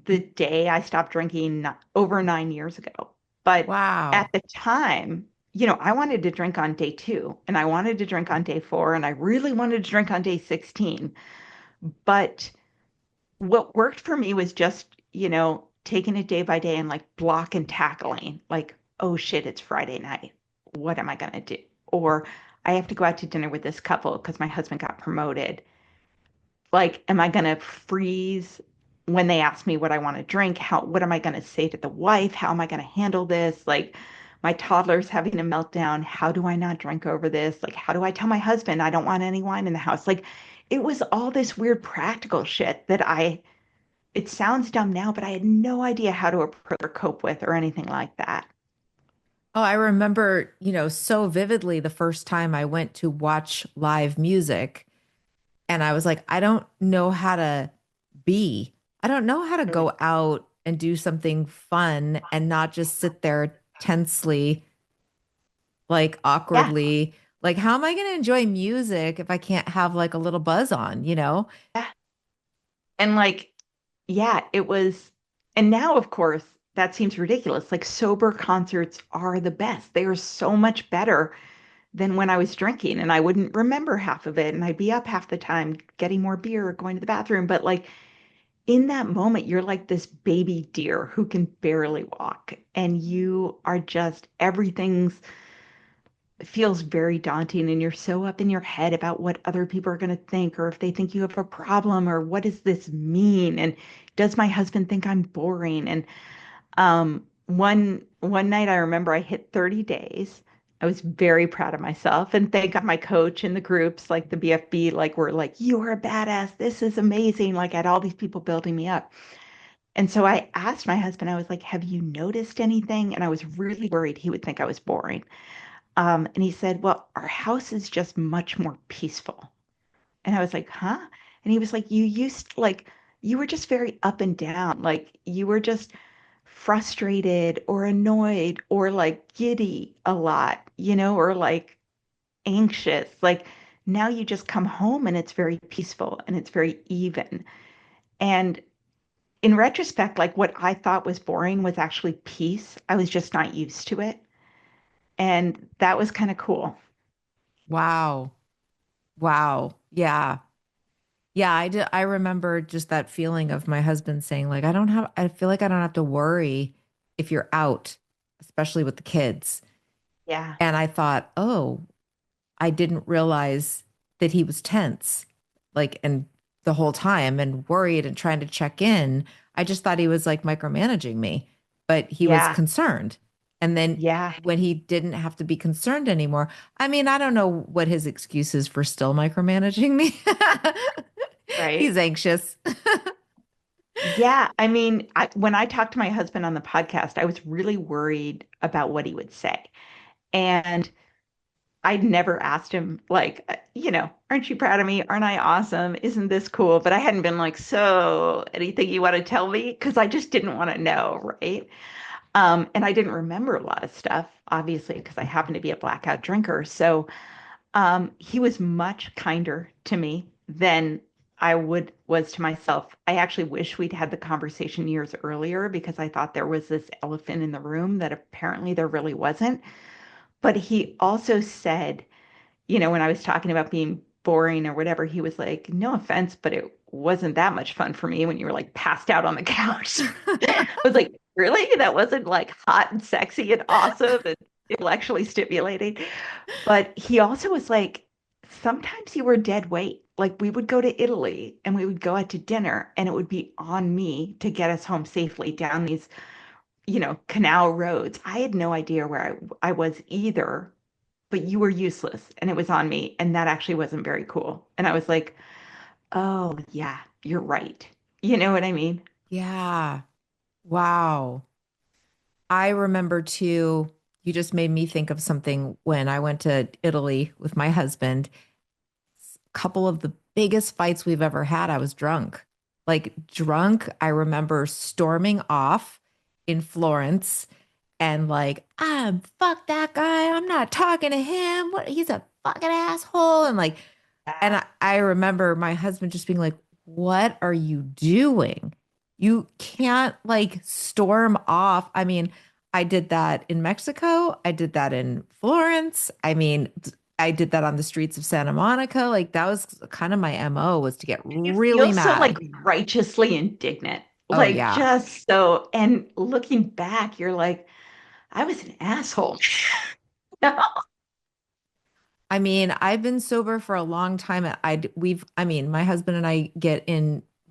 the day I stopped drinking over 9 years ago. But at Wow. the time, I wanted to drink on day two, and I wanted to drink on day four, and I really wanted to drink on day 16. But what worked for me was just, taking it day by day and like block and tackling, like, oh shit, it's Friday night. What am I going to do? Or I have to go out to dinner with this couple because my husband got promoted. Like, am I going to freeze when they ask me what I want to drink? What am I going to say to the wife? How am I going to handle this? Like, my toddler's having a meltdown. How do I not drink over this? Like, how do I tell my husband I don't want any wine in the house? Like, it was all this weird practical shit that it sounds dumb now, but I had no idea how to approach or cope with or anything like that. Oh, I remember, so vividly the first time I went to watch live music and I was like, I don't know how to be. I don't know how to Mm. go out and do something fun and not just sit there tensely, like Yeah. awkwardly. Like, how am I going to enjoy music if I can't have like a little buzz on, you know? Yeah. And like, yeah, it was. And now, of course, that seems ridiculous. Like, sober concerts are the best. They are so much better than when I was drinking, and I wouldn't remember half of it. And I'd be up half the time getting more beer or going to the bathroom. But like, in that moment, you're like this baby deer who can barely walk, and you are just everything's feels very daunting, and you're so up in your head about what other people are going to think, or if they think you have a problem, or what does this mean, and does my husband think I'm boring? And one night I remember I hit 30 days. I was very proud of myself, and thank God my coach in the groups like the BFB like were like, you are a badass, this is amazing, like I had all these people building me up. And so I asked my husband, I was like, have you noticed anything? And I was really worried he would think I was boring. And he said, well, our house is just much more peaceful. And I was like, huh? And he was like, you were just very up and down. Like you were just frustrated or annoyed or like giddy a lot, or like anxious. Like now you just come home and it's very peaceful and it's very even. And in retrospect, like what I thought was boring was actually peace. I was just not used to it. And that was kind of cool. Wow. Wow. Yeah. Yeah, I remember just that feeling of my husband saying like I feel like I don't have to worry if you're out, especially with the kids. Yeah. And I thought, "Oh, I didn't realize that he was tense, like, and the whole time and worried and trying to check in. I just thought he was like micromanaging me, but he was Yeah. concerned. And then Yeah. when he didn't have to be concerned anymore, I mean, I don't know what his excuse is for still micromanaging me. Right. He's anxious. Yeah, I mean, when I talked to my husband on the podcast, I was really worried about what he would say. And I'd never asked him, like, aren't you proud of me? Aren't I awesome? Isn't this cool? But I hadn't been like, so anything you want to tell me? Because I just didn't want to know, right? And I didn't remember a lot of stuff, obviously, because I happen to be a blackout drinker. So he was much kinder to me than I was to myself. I actually wish we'd had the conversation years earlier because I thought there was this elephant in the room that apparently there really wasn't. But he also said, when I was talking about being boring or whatever, he was like, no offense, but it wasn't that much fun for me when you were like passed out on the couch. I was like, really? That wasn't like hot and sexy and awesome and intellectually stimulating. But he also was like, sometimes you were dead weight. Like we would go to Italy and we would go out to dinner and it would be on me to get us home safely down these, canal roads. I had no idea where I was either, but you were useless and it was on me. And that actually wasn't very cool. And I was like, oh, yeah, you're right. You know what I mean? Yeah. Wow. I remember too, you just made me think of something when I went to Italy with my husband. Couple of the biggest fights we've ever had, I was drunk. Like drunk, I remember storming off in Florence and like, fuck that guy. I'm not talking to him. What he's a fucking asshole. And like, and Yeah. I remember my husband just being like, what are you doing? You can't like storm off. I mean, I did that in Mexico. I did that in Florence. I mean, I did that on the streets of Santa Monica. Like that was kind of my MO was to get You feel really so like mad. righteously indignant, Oh like yeah. just so. And looking back, you're like, I was an asshole. No. I mean, I've been sober for a long time. I mean, my husband and I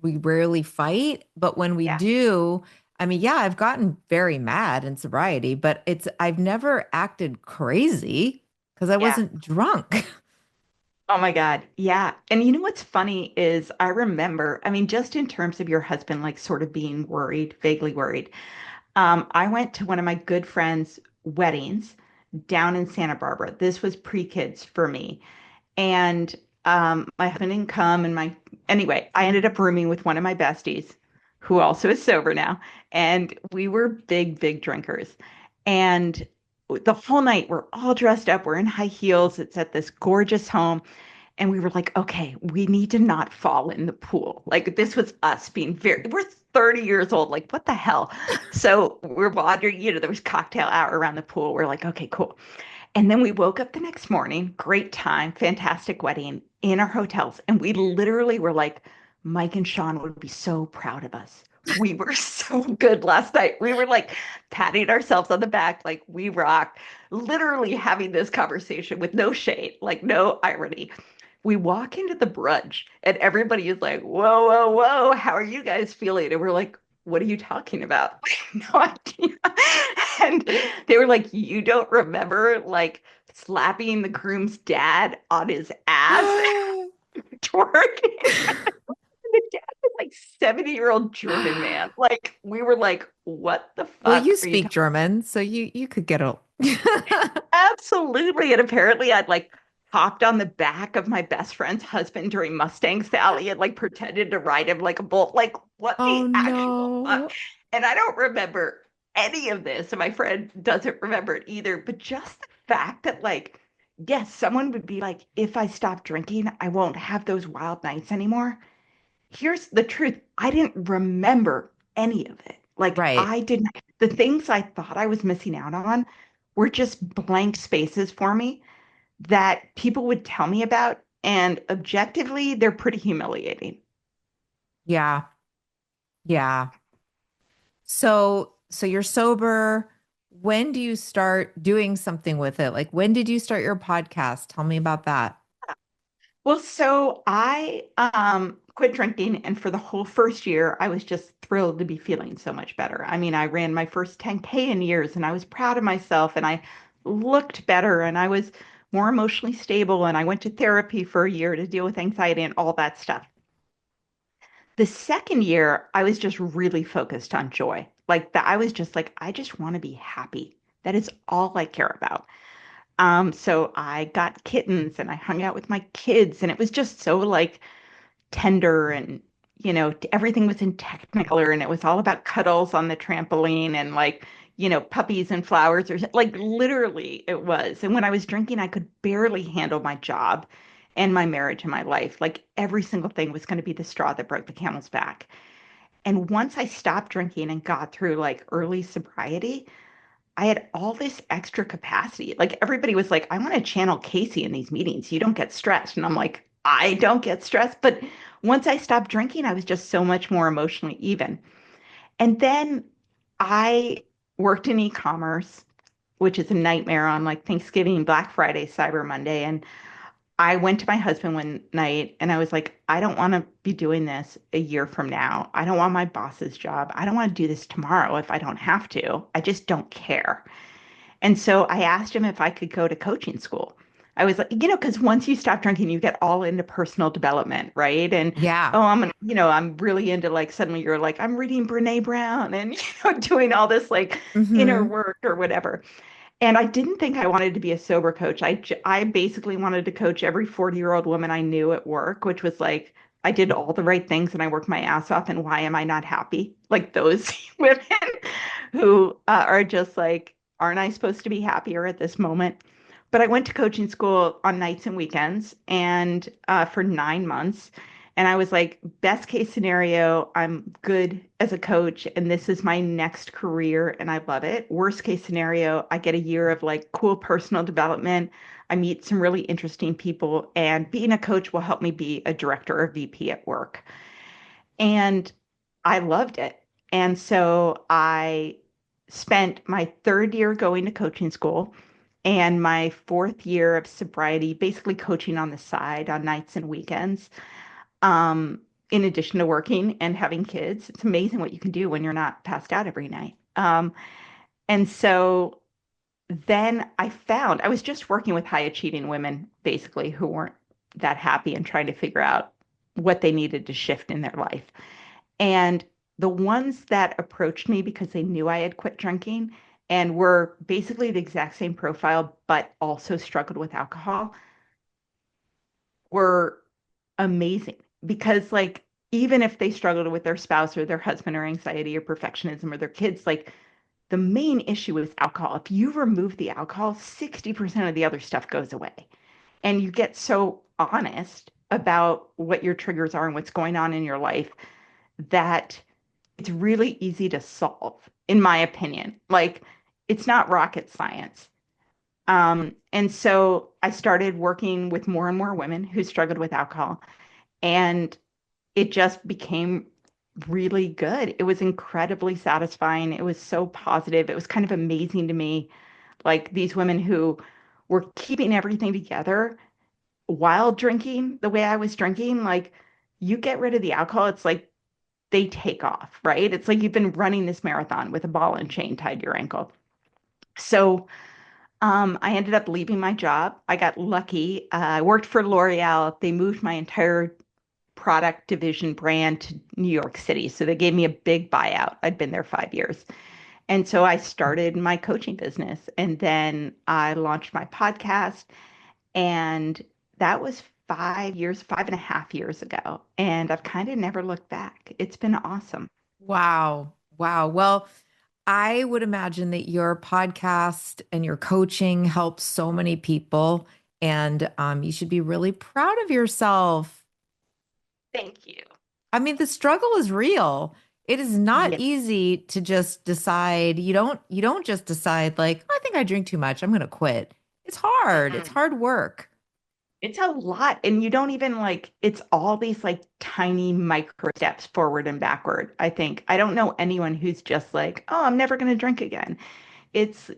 we rarely fight, but when we Yeah. do, I mean, yeah, I've gotten very mad in sobriety, but I've never acted crazy because I Yeah. wasn't drunk. Oh my God. Yeah. And you know what's funny is I remember, I mean, just in terms of your husband, like sort of being worried, vaguely worried. I went to one of my good friends' weddings down in Santa Barbara. This was pre-kids for me. And my husband didn't come and anyway, I ended up rooming with one of my besties who also is sober now. And we were big, big drinkers. And the whole night we're all dressed up. We're in high heels. It's at this gorgeous home. And we were like, okay, we need to not fall in the pool. Like this was us being we're 30 years old. Like, what the hell? So we're wandering, there was cocktail hour around the pool. We're like, okay, cool. And then we woke up the next morning, great time, fantastic wedding in our hotels. And we literally were like, Mike and Sean would be so proud of us. We were so good last night. We were like patting ourselves on the back, like we rocked, literally having this conversation with no shade, like no irony. We walk into the brunch and everybody is like, whoa, whoa, whoa, how are you guys feeling? And we're like, what are you talking about? No idea. And they were like, you don't remember like slapping the groom's dad on his ass twerking? The dad was like 70-year-old German man. Like we were like, what the Well, fuck you are you speak talking? German, so you could get Absolutely. And apparently I'd like hopped on the back of my best friend's husband during Mustang Sally and like pretended to ride him like a bull. Like, what Oh the actual fuck? no. And I don't remember any of this. And my friend doesn't remember it either. But just the fact that, like, yes, someone would be like, if I stop drinking, I won't have those wild nights anymore. Here's the truth. I didn't remember any of it. Like, Right. I didn't, the things I thought I was missing out on were just blank spaces for me that people would tell me about. And objectively, they're pretty humiliating. Yeah. Yeah. So you're sober. When do you start doing something with it? Like when did you start your podcast? Tell me about that. Well, so I quit drinking, and for the whole first year, I was just thrilled to be feeling so much better. I mean, I ran my first 10K in years, and I was proud of myself, and I looked better, and I was more emotionally stable, and I went to therapy for a year to deal with anxiety and all that stuff. The second year, I was just really focused on joy. Like that, I was just like, I just want to be happy. That is all I care about. So I got kittens and I hung out with my kids, and it was just so like tender and everything was in technicolor, and it was all about cuddles on the trampoline and like puppies and flowers, or like literally it was. And when I was drinking, I could barely handle my job and my marriage and my life. Like every single thing was going to be the straw that broke the camel's back. And once I stopped drinking and got through like early sobriety, I had all this extra capacity. Like everybody was like, I want to channel Casey in these meetings. You don't get stressed. And I'm like, I don't get stressed. But once I stopped drinking, I was just so much more emotionally even. And then I worked in e-commerce, which is a nightmare on like Thanksgiving, Black Friday, Cyber Monday. And I went to my husband one night and I was like, I don't want to be doing this a year from now. I don't want my boss's job. I don't want to do this tomorrow if I don't have to. I just don't care. And so I asked him if I could go to coaching school. I was like, because once you stop drinking, you get all into personal development, right? And Yeah. oh, I'm really into like suddenly you're like, I'm reading Brene Brown and doing all this like inner Mm-hmm. work or whatever. And I didn't think I wanted to be a sober coach. I basically wanted to coach every 40-year-old woman I knew at work, which was like, I did all the right things and I worked my ass off. And why am I not happy? Like those women who are just like, aren't I supposed to be happier at this moment? But I went to coaching school on nights and weekends and for 9 months. And I was like, best case scenario, I'm good as a coach and this is my next career and I love it. Worst case scenario, I get a year of like cool personal development. I meet some really interesting people, and being a coach will help me be a director or VP at work. And I loved it. And so I spent my third year going to coaching school and my fourth year of sobriety, basically coaching on the side on nights and weekends, in addition to working and having kids. It's amazing what you can do when you're not passed out every night. And so then I found I was just working with high achieving women, basically, who weren't that happy and trying to figure out what they needed to shift in their life. And the ones that approached me because they knew I had quit drinking and were basically the exact same profile, but also struggled with alcohol, were amazing. Because, like, even if they struggled with their spouse or their husband or anxiety or perfectionism or their kids, like, the main issue is alcohol. If you remove the alcohol, 60% of the other stuff goes away. And you get so honest about what your triggers are and what's going on in your life that it's really easy to solve, in my opinion. Like, it's not rocket science. And so I started working with more and more women who struggled with alcohol, and it just became really good. It was incredibly satisfying. It was so positive. It was kind of amazing to me, like these women who were keeping everything together while drinking the way I was drinking. Like, you get rid of the alcohol, it's like they take off, right? It's like you've been running this marathon with a ball and chain tied to your ankle. So I ended up leaving my job. I got lucky. I worked for L'Oreal. They moved my entire product division brand to New York City. So they gave me a big buyout. I'd been there 5 years. And so I started my coaching business and then I launched my podcast. And that was 5 years, 5.5 years ago. And I've kind of never looked back. It's been awesome. Wow. Wow. Well, I would imagine that your podcast and your coaching helps so many people, and you should be really proud of yourself. Thank you. I mean, the struggle is real. It is not Yeah. easy to just decide. You don't just decide like, I think I drink too much. I'm going to quit. It's hard. It's Mm-mm. hard work. It's a lot. And you don't even like, it's all these like tiny micro steps forward and backward. I think I don't know anyone who's just like, oh, I'm never going to drink again. It's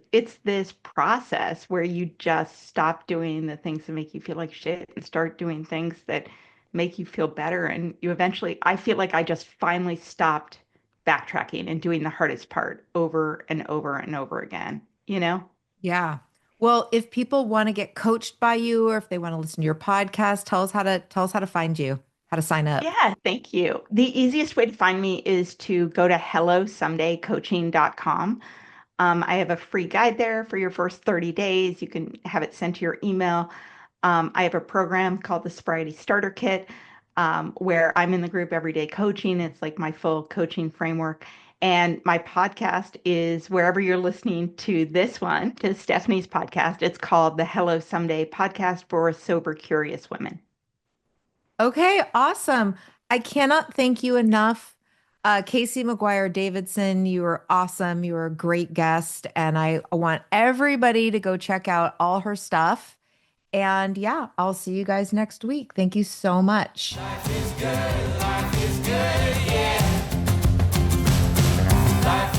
this process where you just stop doing the things that make you feel like shit and start doing things that make you feel better. And you eventually, I feel like I just finally stopped backtracking and doing the hardest part over and over and over again, you know? Yeah. Well, if people want to get coached by you or if they want to listen to your podcast, tell us how to find you, how to sign up. Yeah, thank you. The easiest way to find me is to go to hellosomedaycoaching.com. I have a free guide there for your first 30 days. You can have it sent to your email. I have a program called the Sobriety Starter Kit, where I'm in the group everyday coaching. It's like my full coaching framework. And my podcast is wherever you're listening to this one, to Stefanie's podcast. It's called the Hello Someday podcast for sober, curious women. Okay, awesome. I cannot thank you enough. Casey McGuire Davidson, you were awesome. You were a great guest. And I want everybody to go check out all her stuff. And yeah, I'll see you guys next week. Thank you so much. Life is good, yeah. Life